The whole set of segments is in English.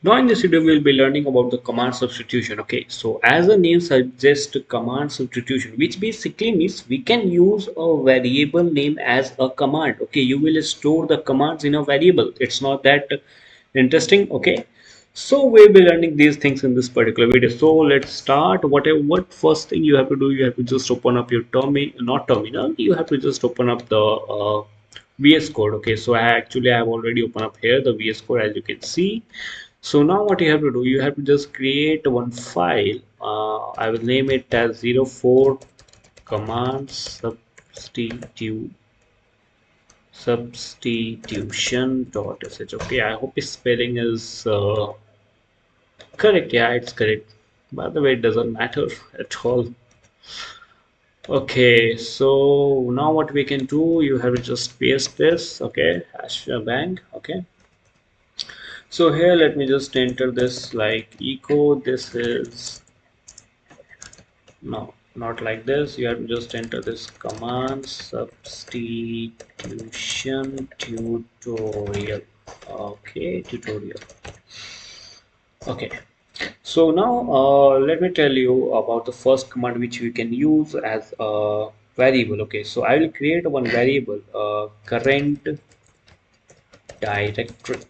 Now in this video we'll be learning about the command substitution. Okay, so as the name suggests, command substitution, which basically means we can use a variable name as a command. Okay, you will store the commands in a variable. It's not that interesting. Okay, so we'll be learning these things in this particular video. So let's start. What first thing you have to do, you have to just open up your not terminal, you have to just open up the VS Code. Okay, so I have already opened up here the VS Code, as you can see. So now what you have to do, you have to just create one file. I will name it as 04 command substitution.sh. Okay, I hope his spelling is correct. Yeah, it's correct. By the way, it doesn't matter at all. Okay, so now what we can do, you have to just paste this. Okay, hash bank. Okay, so here let me just enter this like echo. This is no, not like this. You have to just enter this command substitution tutorial. Okay, tutorial. Okay, so now let me tell you about the first command which we can use as a variable. Okay, so I will create one variable, current directory.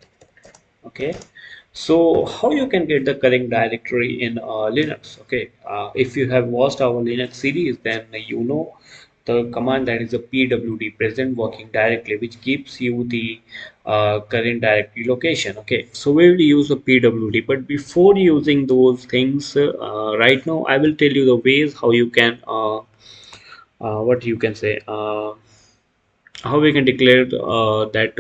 Okay, so how you can get the current directory in Linux? Okay, if you have watched our Linux series, then you know the command that is a pwd, present working directory, which gives you the current directory location. Okay, so we will use the pwd, but before using those things, right now I will tell you the ways how you can what you can say how we can declare that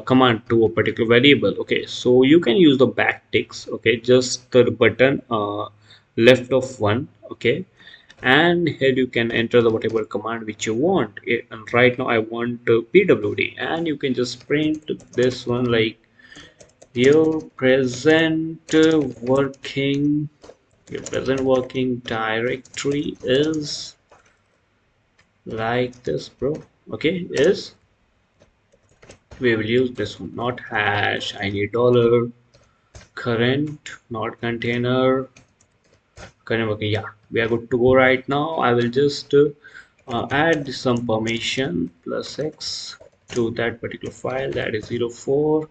command to a particular variable. Okay, so you can use the backticks. Okay, just the button left of one. Okay, and here you can enter the whatever command which you want. And right now I want pwd, and you can just print this one like your present working directory is like this, bro. Okay, is we will use this one, not hash. I need dollar current, not container current. Okay, yeah, we are good to go right now. I will just add some permission plus x to that particular file, that is 04.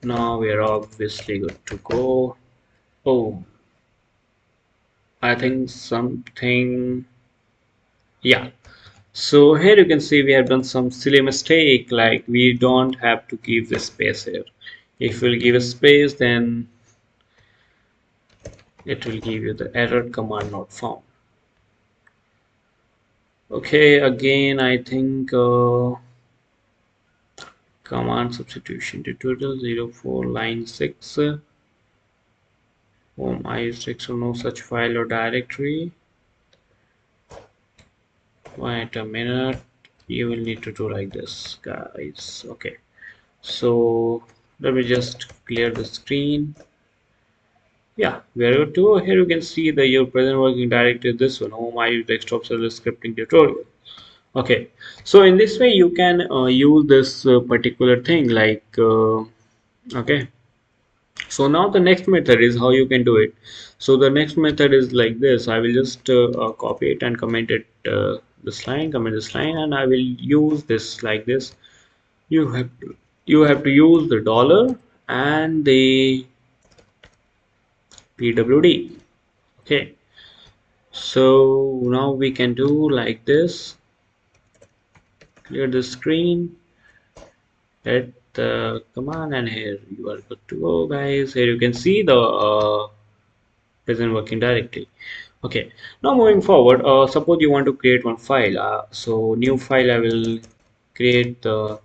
Now we are obviously good to go. Oh, I think something, yeah. So here you can see we have done some silly mistake, like we don't have to give the space here. If we'll give a space, then it will give you the error command not found. Okay, again I think command substitution tutorial 04 line 6 home i6 or no such file or directory. Wait a minute, you will need to do like this, guys. Okay, so let me just clear the screen. Yeah, we are good to go. Here you can see the your present working directory is this one, home I desktop service scripting tutorial. Okay, so in this way you can use this particular thing like okay. So now the next method is how you can do it. So the next method is like this. I will just copy it and comment it comment this line, and I will use this like this. You have to use the dollar and the pwd. Okay, so now we can do like this. Clear the screen, hit the command, and here you are good to go, guys. Here you can see the present working directory. Okay, now moving forward, suppose you want to create one file. So new file, I will create the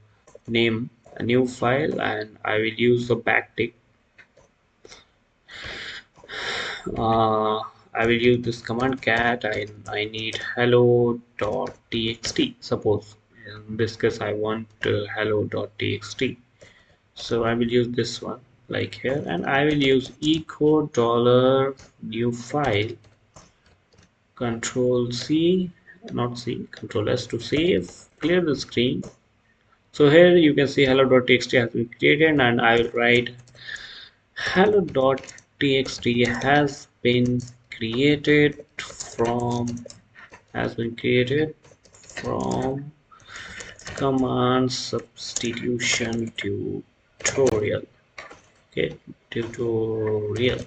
name a new file, and I will use the backtick. I will use this command cat. I need hello.txt. Suppose in this case I want hello.txt. So I will use this one like here, and I will use echo dollar new file, control C, not C, control S to save, clear the screen. So here you can see hello.txt has been created, and I will write hello.txt has been created from command substitution tutorial. Okay, tutorial.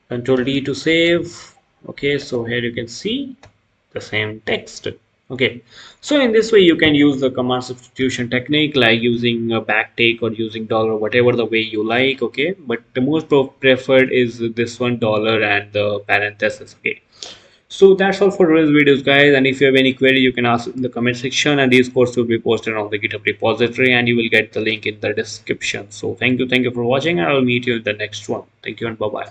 Control D to save. Okay, so here you can see the same text. Okay, so in this way you can use the command substitution technique, like using a backtake or using dollar, whatever the way you like. Okay, but the most preferred is this one, dollar and the parenthesis. Okay, so that's all for today's videos, guys, and if you have any query you can ask in the comment section, and these courses will be posted on the GitHub repository and you will get the link in the description. So thank you for watching, and I will meet you in the next one. Thank you and bye bye.